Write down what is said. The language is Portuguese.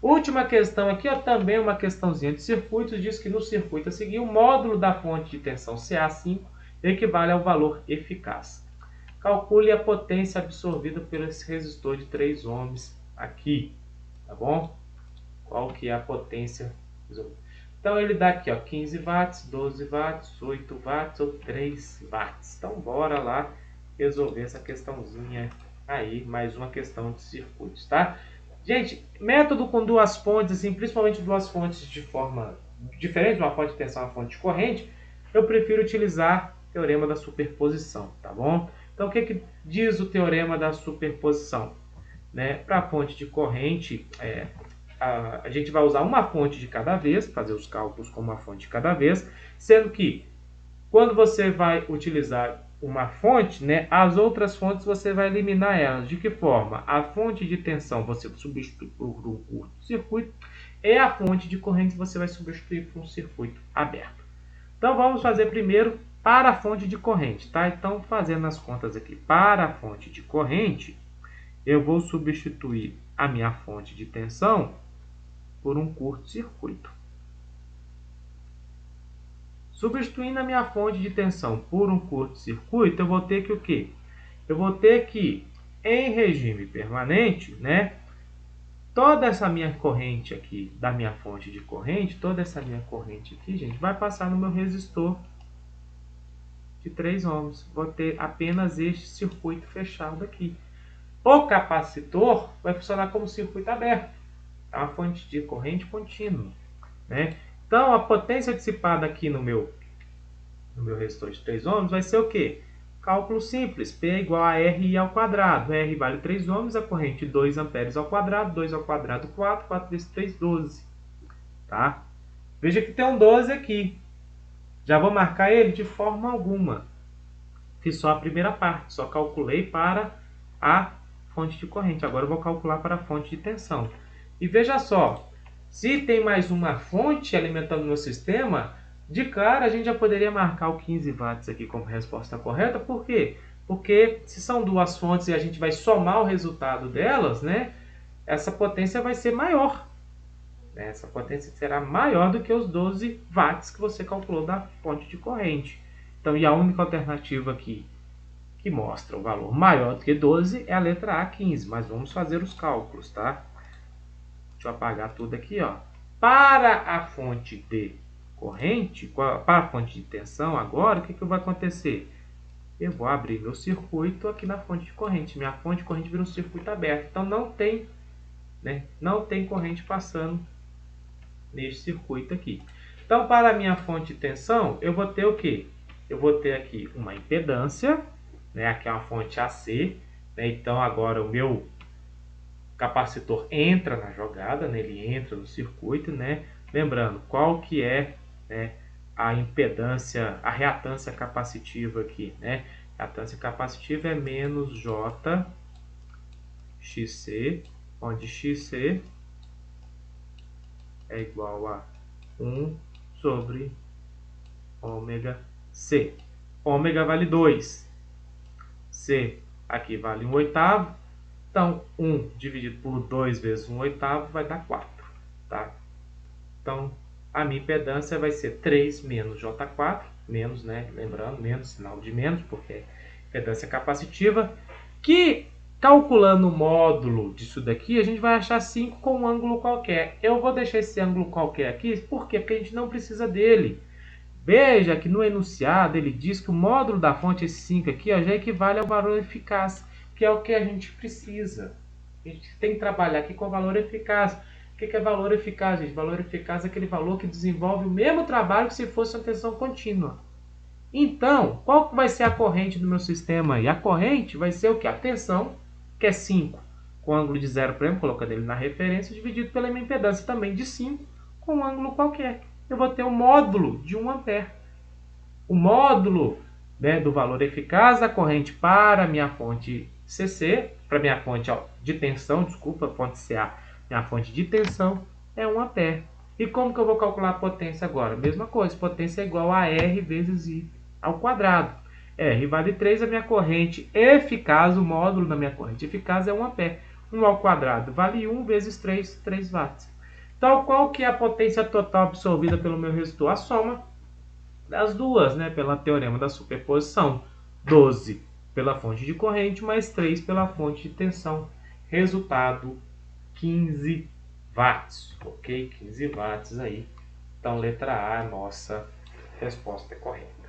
Última questão aqui, ó, também uma questãozinha de circuitos, diz que no circuito a seguir o módulo da fonte de tensão CA5 equivale ao valor eficaz. Calcule a potência absorvida por esse resistor de 3 ohms aqui, tá bom? Qual que é a potência absorvida? Então ele dá aqui, ó, 15 watts, 12 watts, 8 watts ou 3 watts. Então bora lá resolver essa questãozinha aí, mais uma questão de circuitos, tá? Gente, método com duas fontes, assim, principalmente duas fontes de forma diferente, uma fonte de tensão e uma fonte de corrente, eu prefiro utilizar o teorema da superposição, tá bom? Então, o que diz o teorema da superposição? Né? Para a fonte de corrente, a gente vai usar uma fonte de cada vez, fazer os cálculos com uma fonte de cada vez, sendo que quando você vai utilizar uma fonte, né, as outras fontes você vai eliminar elas. De que forma? A fonte de tensão você substitui por um curto-circuito e a fonte de corrente você vai substituir por um circuito aberto. Então vamos fazer primeiro para a fonte de corrente, tá? Então fazendo as contas aqui para a fonte de corrente, eu vou substituir a minha fonte de tensão por um curto-circuito. Substituindo a minha fonte de tensão por um curto-circuito, eu vou ter que o quê? Eu vou ter que, em regime permanente, né, toda essa minha corrente aqui, da minha fonte de corrente, toda essa minha corrente aqui, gente, vai passar no meu resistor de 3 ohms. Vou ter apenas este circuito fechado aqui. O capacitor vai funcionar como circuito aberto. É uma fonte de corrente contínua, né? Então, a potência dissipada aqui no meu resistor de 3 ohms vai ser o quê? Cálculo simples, P é igual a RI ao quadrado. R vale 3 ohms, a corrente 2 amperes ao quadrado, 2 ao quadrado 4, 4 vezes 3, 12. Tá? Veja que tem um 12 aqui. Já vou marcar ele de forma alguma. Fiz só a primeira parte, só calculei para a fonte de corrente. Agora eu vou calcular para a fonte de tensão. E veja só, se tem mais uma fonte alimentando o meu sistema, de cara a gente já poderia marcar o 15 watts aqui como resposta correta. Por quê? Porque se são duas fontes e a gente vai somar o resultado delas, né, essa potência vai ser maior. Essa potência será maior do que os 12 watts que você calculou da fonte de corrente. Então, e a única alternativa aqui que mostra o valor maior do que 12 é a letra A, 15. Mas vamos fazer os cálculos, tá? Deixa eu apagar tudo aqui, ó. Para a fonte de corrente, para a fonte de tensão agora, o que vai acontecer? Eu vou abrir meu circuito aqui na fonte de corrente. Minha fonte de corrente vira um circuito aberto. Então não tem, né, não tem corrente passando neste circuito aqui. Então, para a minha fonte de tensão, eu vou ter o quê? Eu vou ter aqui uma impedância, né? Aqui é uma fonte AC, né? Então agora o meu capacitor entra na jogada, né? Ele entra no circuito, né? Lembrando, qual que é, né, a impedância, a reatância capacitiva aqui, né? A reatância capacitiva é menos J XC, onde XC é igual a 1 sobre ômega C. Ômega vale 2. C aqui vale 1/8. Então, 1 dividido por 2 vezes 1/8 vai dar 4. Tá? Então, a minha impedância vai ser 3 menos J4. Menos, né? Lembrando, menos, sinal de menos, porque é impedância capacitiva. Que, calculando o módulo disso daqui, a gente vai achar 5 com um ângulo qualquer. Eu vou deixar esse ângulo qualquer aqui, por quê? Porque a gente não precisa dele. Veja que no enunciado ele diz que o módulo da fonte, esse 5 aqui, ó, já equivale ao valor eficaz, que é o que a gente precisa. A gente tem que trabalhar aqui com o valor eficaz. O que é valor eficaz, gente? Valor eficaz é aquele valor que desenvolve o mesmo trabalho que se fosse uma tensão contínua. Então, qual que vai ser a corrente do meu sistema aí? A corrente vai ser o que? A tensão, que é 5, com ângulo de 0, por exemplo, colocando ele na referência, dividido pela minha impedância também de 5, com um ângulo qualquer. Eu vou ter o módulo de 1 ampere. O módulo, né, do valor eficaz da corrente para a minha fonte CC, para a minha fonte de tensão, desculpa, fonte CA, minha fonte de tensão é 1 ampere. E como que eu vou calcular a potência agora? Mesma coisa, potência é igual a R vezes I ao quadrado. R vale 3, a minha corrente eficaz, o módulo da minha corrente eficaz é 1 ampere. 1 ao quadrado vale 1 vezes 3, 3 watts. Então, qual que é a potência total absorvida pelo meu resistor? A soma das duas, né? Pelo teorema da superposição. 12 pela fonte de corrente, mais 3 pela fonte de tensão. Resultado, 15 watts. Ok? 15 watts aí. Então, letra A, nossa resposta é correta.